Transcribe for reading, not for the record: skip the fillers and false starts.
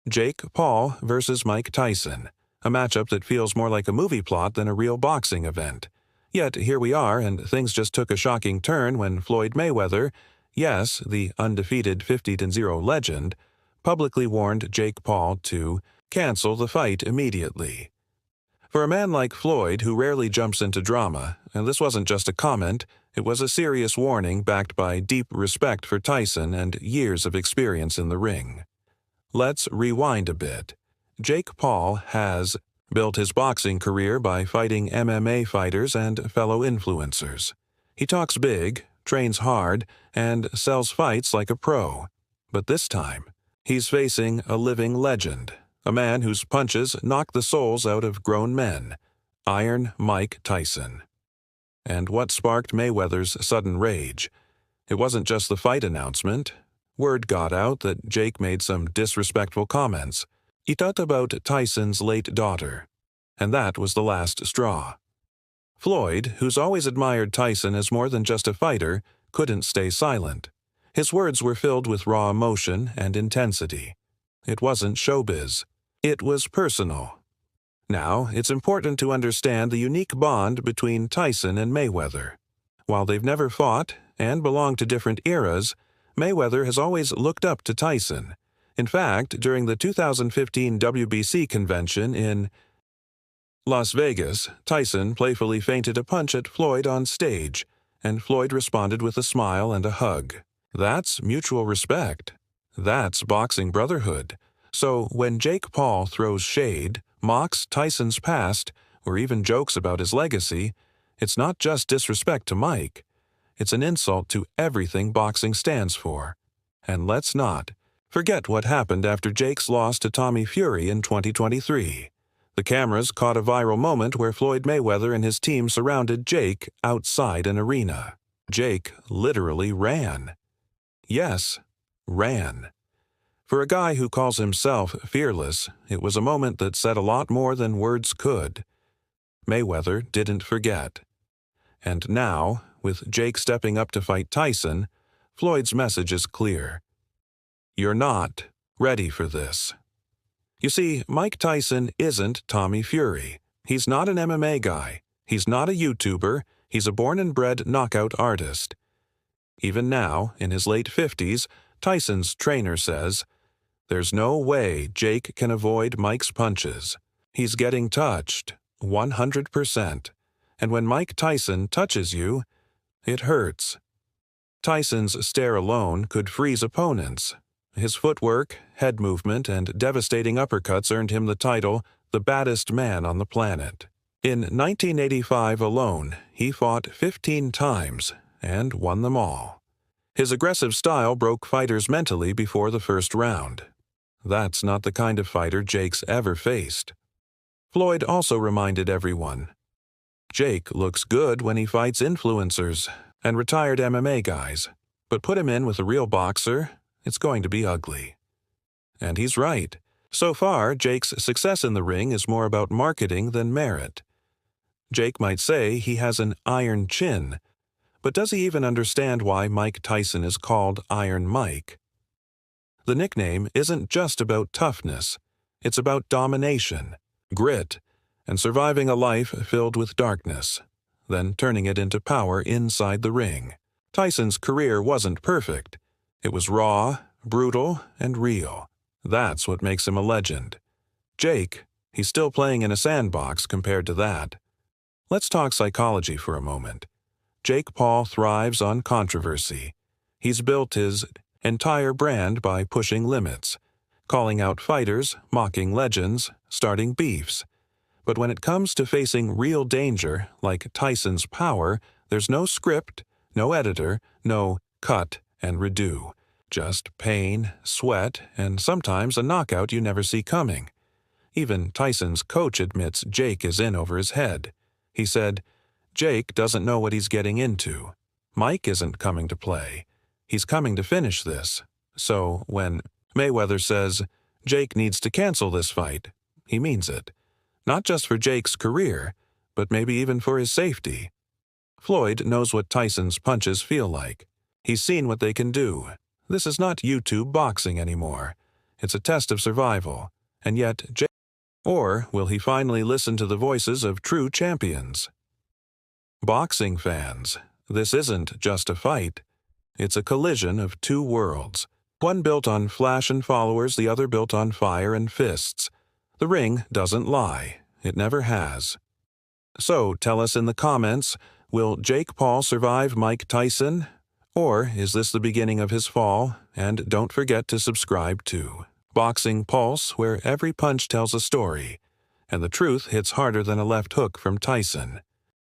Jake Paul versus Mike Tyson, a matchup that feels more like a movie plot than a real boxing event. Yet here we are, and things just took a shocking turn when Floyd Mayweather, yes, the undefeated 50-0 legend, publicly warned Jake Paul to cancel the fight immediately. For a man like Floyd, who rarely jumps into drama, and this wasn't just a comment, it was a serious warning backed by deep respect for Tyson and years of experience in the ring. Let's rewind a bit. Jake Paul has built his boxing career by fighting MMA fighters and fellow influencers. He talks big, trains hard, and sells fights like a pro. But this time, he's facing a living legend, a man whose punches knock the souls out of grown men, Iron Mike Tyson. And what sparked Mayweather's sudden rage? It wasn't just the fight announcement. Word got out that Jake made some disrespectful comments. He talked about Tyson's late daughter, and that was the last straw. Floyd, who's always admired Tyson as more than just a fighter, couldn't stay silent. His words were filled with raw emotion and intensity. It wasn't showbiz. It was personal. Now, it's important to understand the unique bond between Tyson and Mayweather. While they've never fought and belong to different eras, Mayweather has always looked up to Tyson. In fact, during the 2015 WBC convention in Las Vegas, Tyson playfully feinted a punch at Floyd on stage, and Floyd responded with a smile and a hug. That's mutual respect. That's boxing brotherhood. So when Jake Paul throws shade, mocks Tyson's past, or even jokes about his legacy, it's not just disrespect to Mike. It's an insult to everything boxing stands for. And let's not forget what happened after Jake's loss to Tommy Fury in 2023. The cameras caught a viral moment where Floyd Mayweather and his team surrounded Jake outside an arena. Jake literally ran. Yes, ran. For a guy who calls himself fearless, it was a moment that said a lot more than words could. Mayweather didn't forget. And now, with Jake stepping up to fight Tyson, Floyd's message is clear. You're not ready for this. You see, Mike Tyson isn't Tommy Fury. He's not an MMA guy. He's not a YouTuber. He's a born and bred knockout artist. Even now, in his late 50s, Tyson's trainer says, "There's no way Jake can avoid Mike's punches. He's getting touched, 100%. And when Mike Tyson touches you, it hurts." Tyson's stare alone could freeze opponents. His footwork, head movement, and devastating uppercuts earned him the title, the baddest man on the planet. In 1985 alone, he fought 15 times and won them all. His aggressive style broke fighters mentally before the first round. That's not the kind of fighter Jake's ever faced. Floyd also reminded everyone, Jake looks good when he fights influencers and retired MMA guys, but put him in with a real boxer, it's going to be ugly. And he's right. So far, Jake's success in the ring is more about marketing than merit. Jake might say he has an iron chin, but does he even understand why Mike Tyson is called Iron Mike? The nickname isn't just about toughness. It's about domination, grit, and surviving a life filled with darkness, then turning it into power inside the ring. Tyson's career wasn't perfect. It was raw, brutal, and real. That's what makes him a legend. Jake, he's still playing in a sandbox compared to that. Let's talk psychology for a moment. Jake Paul thrives on controversy. He's built his entire brand by pushing limits, calling out fighters, mocking legends, starting beefs. But when it comes to facing real danger, like Tyson's power, there's no script, no editor, no cut and redo. Just pain, sweat, and sometimes a knockout you never see coming. Even Tyson's coach admits Jake is in over his head. He said, Jake doesn't know what he's getting into. Mike isn't coming to play. He's coming to finish this. So when Mayweather says, Jake needs to cancel this fight, he means it. Not just for Jake's career, but maybe even for his safety. Floyd knows what Tyson's punches feel like. He's seen what they can do. This is not YouTube boxing anymore. It's a test of survival. And yet, or will he finally listen to the voices of true champions? Boxing fans, this isn't just a fight. It's a collision of two worlds. One built on flash and followers, the other built on fire and fists. The ring doesn't lie. It never has. So tell us in the comments, will Jake Paul survive Mike Tyson? Or is this the beginning of his fall? And don't forget to subscribe to Boxing Pulse, where every punch tells a story, and the truth hits harder than a left hook from Tyson.